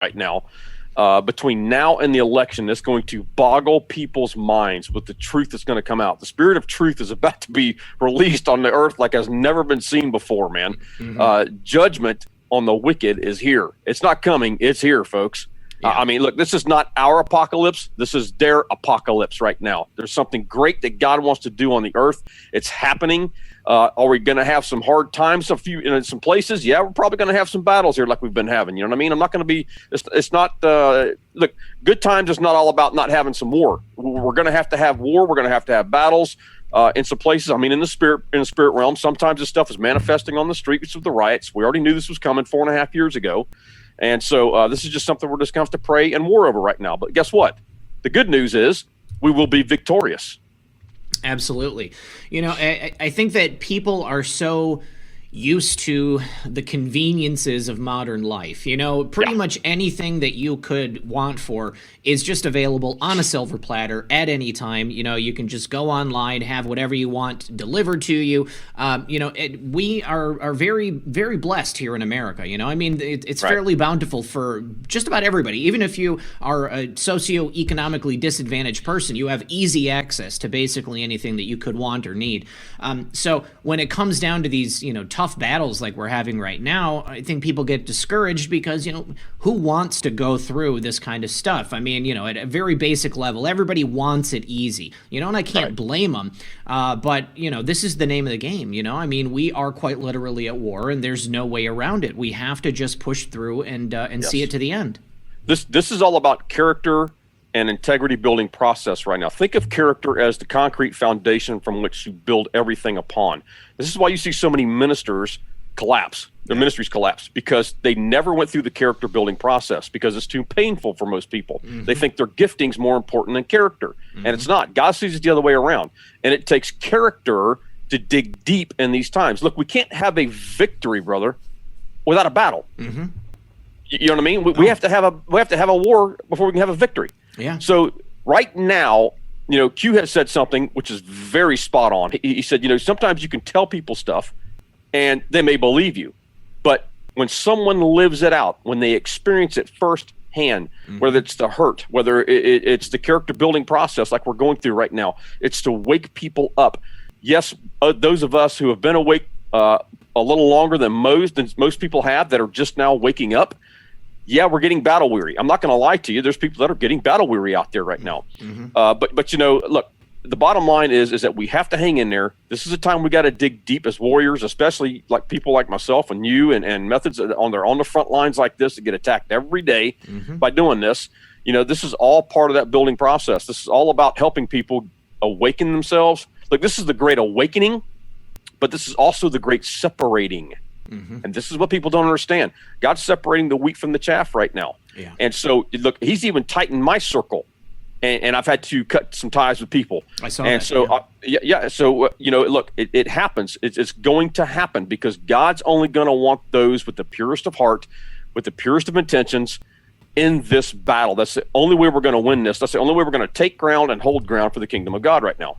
right now. Between now and the election, that's going to boggle people's minds with the truth that's going to come out. The spirit of truth is about to be released on the earth like has never been seen before, man. Judgment on the wicked is here. It's not coming. It's here, folks. Yeah. I mean, look, this is not our apocalypse. This is their apocalypse right now. There's something great that God wants to do on the earth. It's happening. Are we going to have some hard times in some places? Yeah, we're probably going to have some battles here like we've been having. You know what I mean? I'm not going to be – it's not look, good times is not all about not having some war. We're going to have war. We're going to have battles in some places. I mean, in the spirit realm, sometimes this stuff is manifesting on the streets with the riots. We already knew this was coming 4.5 years ago. And so this is just something we're just going to have to pray and war over right now. But guess what? The good news is we will be victorious. Absolutely. You know, I think that people are so used to the conveniences of modern life. You know, pretty much anything that you could want for is just available on a silver platter at any time. You know, you can just go online, have whatever you want delivered to you. You know, we are very, very blessed here in America. You know, I mean, it's fairly bountiful for just about everybody. Even if you are a socioeconomically disadvantaged person, you have easy access to basically anything that you could want or need. So when it comes down to these, you know, tough battles like we're having right now, I think people get discouraged because, you know, who wants to go through this kind of stuff? I mean, you know, at a very basic level, everybody wants it easy, you know, and I can't blame them. But, you know, this is the name of the game, you know, I mean, we are quite literally at war and there's no way around it. We have to just push through and see it to the end. This is all about character and integrity building process right now. Think of character as the concrete foundation from which you build everything upon. This is why you see so many ministers collapse. Their ministries collapse because they never went through the character building process because it's too painful for most people. They think their gifting's more important than character, and it's not. God sees it the other way around, and it takes character to dig deep in these times. Look, we can't have a victory, brother, without a battle. You know what I mean? We have to have a war before we can have a victory. Yeah. So right now, you know, Q has said something which is very spot on. He said, you know, sometimes you can tell people stuff and they may believe you. But when someone lives it out, when they experience it firsthand, whether it's the hurt, whether it's the character building process like we're going through right now, it's to wake people up. Yes, those of us who have been awake a little longer than most people have that are just now waking up, yeah, we're getting battle weary. I'm not going to lie to you. There's people that are getting battle weary out there right now. But you know, look, the bottom line is that we have to hang in there. This is a time we got to dig deep as warriors, especially like people like myself and you and methods on the front lines like this that get attacked every day by doing this. You know, this is all part of that building process. This is all about helping people awaken themselves. Look, this is the great awakening, but this is also the great separating. And this is what people don't understand. God's separating the wheat from the chaff right now. Yeah. And so, look, he's even tightened my circle. And I've had to cut some ties with people. I saw and that. So, so, you know, look, it happens. It's going to happen because God's only going to want those with the purest of heart, with the purest of intentions in this battle. That's the only way we're going to win this. That's the only way we're going to take ground and hold ground for the kingdom of God right now.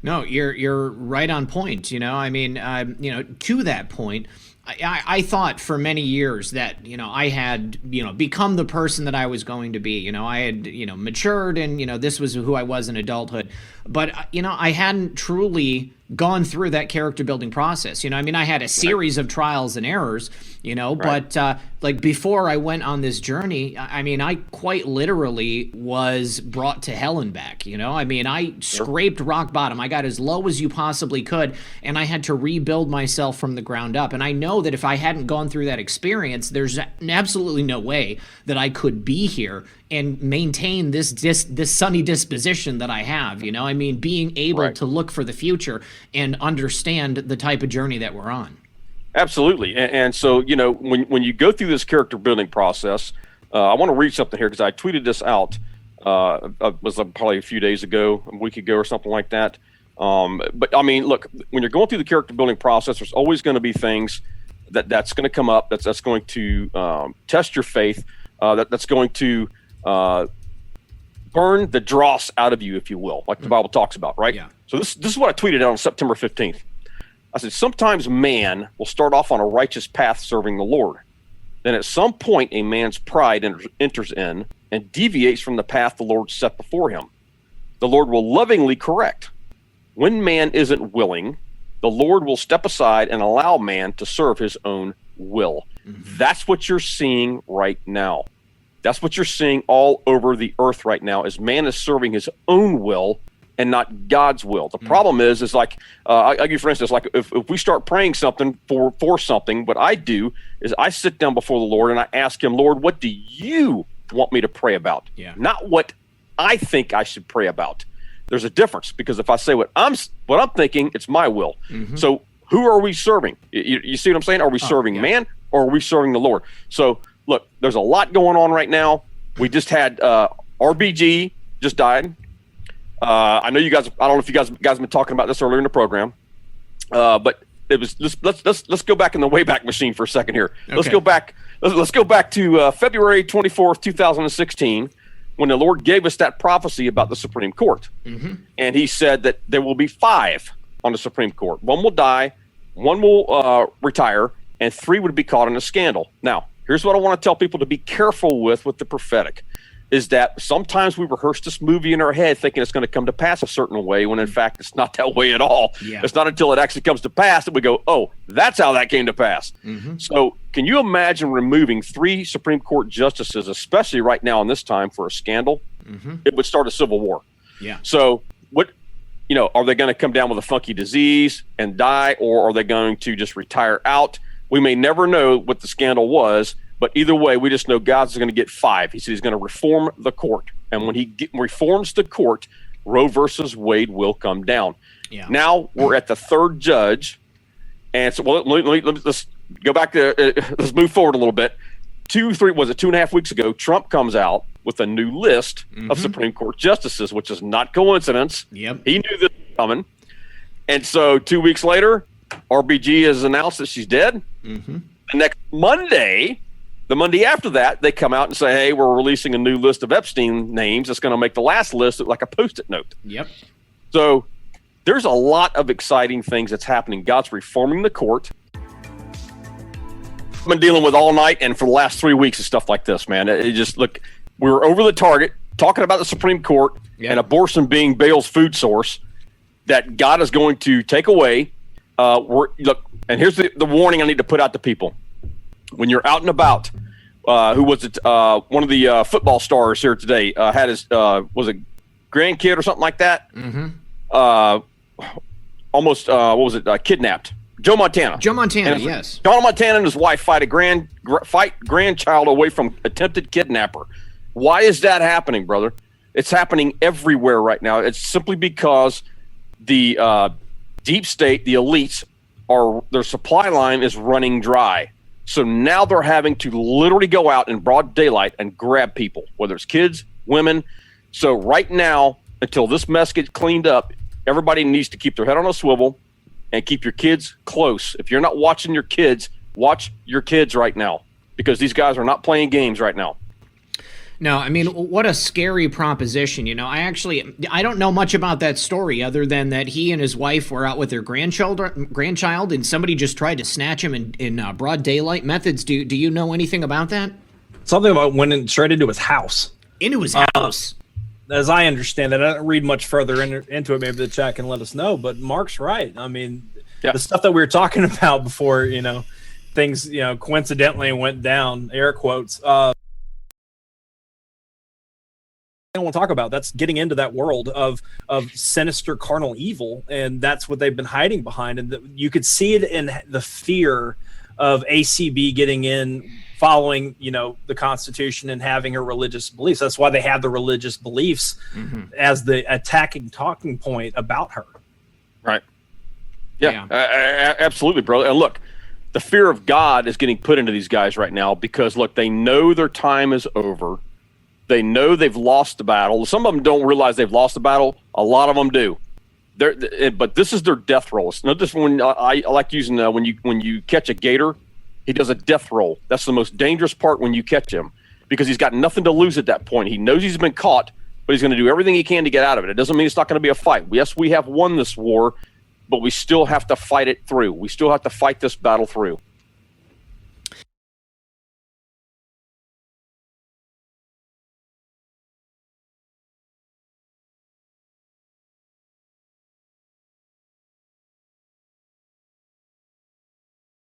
No, you're right on point. You know, I mean, you know, to that point, I thought for many years that, you know, I had, you know, become the person that I was going to be. You know, I had, you know, matured and, you know, this was who I was in adulthood. But, you know, I hadn't truly gone through that character building process. You know, I mean, I had a series of trials and errors, you know, but like before I went on this journey, I mean, I quite literally was brought to hell and back, you know, I mean, I scraped rock bottom. I got as low as you possibly could, and I had to rebuild myself from the ground up. And I know that if I hadn't gone through that experience, there's absolutely no way that I could be here and maintain this sunny disposition that I have, you know, I mean, being able to look for the future and understand the type of journey that we're on. Absolutely. And so, you know, when you go through this character building process, I want to read something here because I tweeted this out, was probably a few days ago, a week ago or something like that. But I mean, look, when you're going through the character building process, there's always going to be things that's going to come up, that's going to test your faith, that's going to burn the dross out of you, if you will, like the Bible talks about, right? Yeah. So this is what I tweeted out on September 15th. I said, sometimes man will start off on a righteous path serving the Lord. then at some point a man's pride enters in and deviates from the path the Lord set before him. The Lord will lovingly correct. When man isn't willing, the Lord will step aside and allow man to serve his own will. That's what you're seeing right now. That's what you're seeing all over the earth right now, is man is serving his own will and not God's will. The problem is like, I'll give you for instance, like if we start praying something for something, what I do is I sit down before the Lord and I ask him, Lord, what do you want me to pray about? Yeah. Not what I think I should pray about. There's a difference, because if I say what I'm thinking, it's my will. So who are we serving? You see what I'm saying? Are we serving man, or are we serving the Lord? So look, there's a lot going on right now. We just had RBG just died. I know you guys. I don't know if you guys have been talking about this earlier in the program, but it was. Let's go back in the Wayback Machine for a second here. Okay. Let's go back. Let's go back to February 24th, 2016, when the Lord gave us that prophecy about the Supreme Court, and He said that there will be 5 on the Supreme Court. 1 will die, 1 will retire, and 3 would be caught in a scandal. Now, here's what I want to tell people to be careful with the prophetic, is that sometimes we rehearse this movie in our head thinking it's going to come to pass a certain way, when in fact it's not that way at all. Yeah. It's not until it actually comes to pass that we go, oh, that's how that came to pass. So can you imagine removing 3 Supreme Court justices, especially right now in this time, for a scandal? It would start a civil war. Yeah. So are they going to come down with a funky disease and die, or are they going to just retire out? We may never know what the scandal was, but either way, we just know God's going to get 5. He said He's going to reform the court. And when He reforms the court, Roe versus Wade will come down. Yeah. Now we're at the 3rd judge. And so let's go back to, let's move forward a little bit. 2.5 weeks ago, Trump comes out with a new list of Supreme Court justices, which is not coincidence. Yep. He knew this was coming. And so 2 weeks later, RBG has announced that she's dead. The next Monday, the Monday after that, they come out and say, hey, we're releasing a new list of Epstein names that's going to make the last list look like a Post-it note. Yep. So there's a lot of exciting things that's happening. God's reforming the court. I've been dealing with all night and for the last 3 weeks and stuff like this, man. It just, look, we were over the target talking about the Supreme Court and abortion being Baal's food source that God is going to take away. Look, and here's the warning I need to put out to people. When you're out and about, who was it? One of the football stars here today had his, was it grandkid or something like that? Almost, what was it? Kidnapped. Joe Montana. Yes. Joe Montana and his wife fight grandchild away from attempted kidnapper. Why is that happening, brother? It's happening everywhere right now. It's simply because the deep state, the elites, their supply line is running dry. So now they're having to literally go out in broad daylight and grab people, whether it's kids, women. So right now, until this mess gets cleaned up, everybody needs to keep their head on a swivel and keep your kids close. If you're not watching your kids, watch your kids right now, because these guys are not playing games right now. No, I mean, what a scary proposition. I don't know much about that story other than that he and his wife were out with their grandchild, and somebody just tried to snatch him in broad daylight. Methods, do you know anything about that? Something about went straight into his house. Into his house? As I understand it, I don't read much further into it. Maybe the chat can let us know, but Mark's right. I mean, the stuff that we were talking about before, things, coincidentally went down, air quotes, I don't want to talk about. That's getting into that world of sinister carnal evil, and that's what they've been hiding behind. And you could see it in the fear of ACB getting in, following the Constitution and having her religious beliefs. That's why they have the religious beliefs as the attacking talking point about her. Right. Yeah. Absolutely, bro. And look, the fear of God is getting put into these guys right now because, look, they know their time is over. They know they've lost the battle. Some of them don't realize they've lost the battle. A lot of them do. But this is their death roll. It's not just when I like using when you catch a gator, he does a death roll. That's the most dangerous part when you catch him, because he's got nothing to lose at that point. He knows he's been caught, but he's going to do everything he can to get out of it. It doesn't mean it's not going to be a fight. Yes, we have won this war, but we still have to fight it through. We still have to fight this battle through.